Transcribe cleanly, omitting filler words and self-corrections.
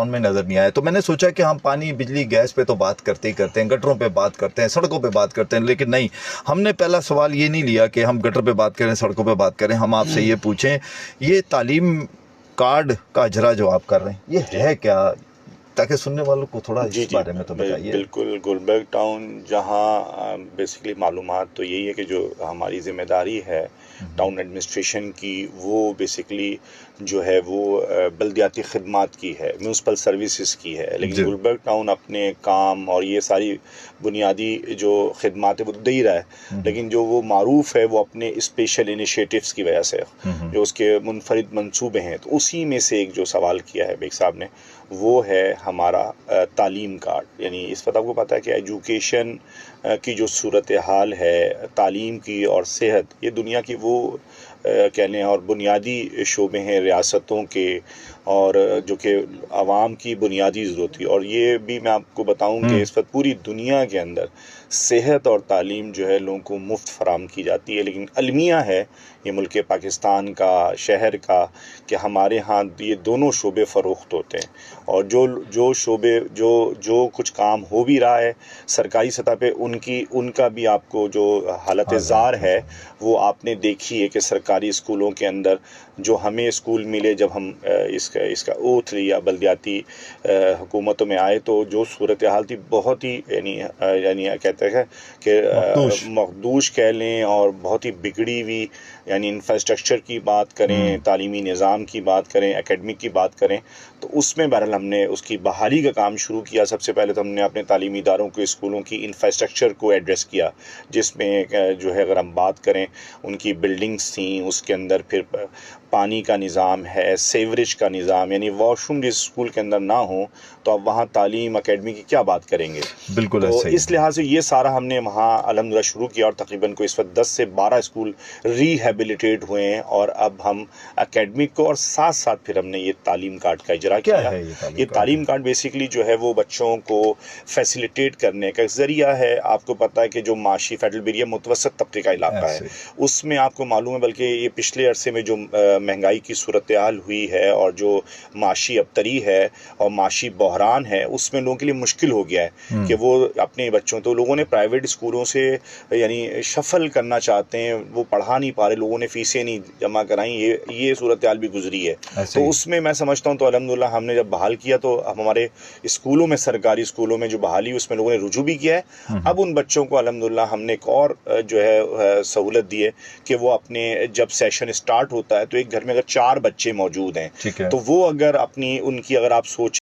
Town में नज़र नहीं आया। तो मैंने सोचा कि हम पानी, बिजली, गैस पे तो बात करते ही करते हैं, गटरों पे बात करते हैं, सड़कों पे बात करते हैं, लेकिन नहीं, हमने पहला सवाल ये नहीं लिया कि हम गटर पे बात करें, सड़कों पे बात करें। हम आपसे ये पूछें, ये तालीम कार्ड का इजरा जो आप कर रहे हैं, ये है क्या, ताकि सुनने वालों को थोड़ा जी इस जी, बारे में तो बताइए। बिल्कुल। गुलबर्ग टाउन जहाँ बेसिकली मालूमात तो यही है कि जो हमारी ज़िम्मेदारी है टाउन एडमिनिस्ट्रेशन की, वो बेसिकली जो है वो बल्दियाती खिदमात की है, म्यूनसिपल सर्विसेज की है। लेकिन जी। गुलबर्ग टाउन अपने काम और ये सारी बुनियादी जो खिदमात है वो दे ही रहा है, लेकिन जो वो मारूफ है वो अपने स्पेशल इनिशिएटिव्स की वजह से, जो उसके मुनफरिद मंसूबे हैं। तो उसी में से एक जो सवाल किया है बेग साहब ने, वो है हमारा तालीम कार्ड। यानी इस वक्त आपको पता है कि एजुकेशन की जो सूरत हाल है, तालीम की और सेहत, ये दुनिया की वो कह लें और बुनियादी शोबे हैं रियासतों के, और जो कि आवाम की बुनियादी ज़रूरत थी। और ये भी मैं आपको बताऊं कि इस वक्त पूरी दुनिया के अंदर सेहत और तालीम जो है लोगों को मुफ्त फराम की जाती है, लेकिन अलमिया है ये मुल्क पाकिस्तान का, शहर का, कि हमारे यहाँ ये दोनों शोबे फ़रोख्त होते हैं। और जो शोबे जो कुछ काम हो भी रहा है सरकारी सतह पे, उनका भी आपको जो हालत ज़ार है वो आपने देखी है कि सरकारी स्कूलों के अंदर जो हमें स्कूल मिले जब हम इसका ओथ लिया, बल्दियाती हुकूमतों में आए, तो जो सूरत हाल थी बहुत ही यानी कहते हैं कि मखदूश कह लें, और बहुत ही बिगड़ी हुई। यानी इंफ्रास्ट्रक्चर की बात करें, तालीमी निज़ाम की बात करें, एकेडमिक की बात करें, तो उसमें बहरहाल हमने उसकी बहाली का काम शुरू किया। सबसे पहले तो हमने अपने तालीमी इदारों को, स्कूलों की इंफ्रास्ट्रक्चर को एड्रेस किया, जिसमें जो है अगर हम बात करें उनकी बिल्डिंग्स थी, उसके अंदर फिर पानी का निज़ाम है, सेवरेज का निज़ाम, यानी वॉशरूम जिस स्कूल के अंदर ना हो तो अब वहाँ तालीम अकेडमी की क्या बात करेंगे। बिल्कुल तो ऐसे ही। इस लिहाज से ये सारा हमने वहाँ अल्हम्दुलिल्लाह शुरू किया, और तकरीबन को इस वक्त 10 से 12 स्कूल रिहेबिलिटेट हुए हैं। और अब हम एकेडमिक को, और साथ साथ फिर हमने ये तालीम कार्ड का इजरा क्या किया। है ये तालीम कार्ड बेसिकली जो है वो बच्चों को फैसिलिटेट करने का ज़रिया है। आपको पता है कि जो माशी फेडरल एरिया मुतवसत तबके का इलाका है, उसमें आपको मालूम है, बल्कि ये पिछले अरसे में जो महंगाई की सूरत हाल हुई है और जो माशी अबतरी है और माशी बहरान है, उसमें लोगों के लिए मुश्किल हो गया है कि वो अपने बच्चों, तो लोगों ने प्राइवेट स्कूलों से यानी शफल करना चाहते हैं, वो पढ़ा नहीं पा रहे, लोगों ने फीसें नहीं जमा कराई, ये सूरत हाल भी गुजरी है। तो उसमें मैं समझता हूँ तो अल्हम्दुलिल्लाह हमने जब बहाल किया तो हमारे स्कूलों में, सरकारी स्कूलों में जो बहाली, उसमें लोगों ने रुजू भी किया है। अब उन बच्चों को अल्हम्दुलिल्लाह हमने एक और जो है सहूलत दी है कि वो अपने, जब सेशन स्टार्ट होता है तो एक घर में अगर 4 बच्चे मौजूद हैं, तो वो अगर अपनी, उनकी अगर आप सोच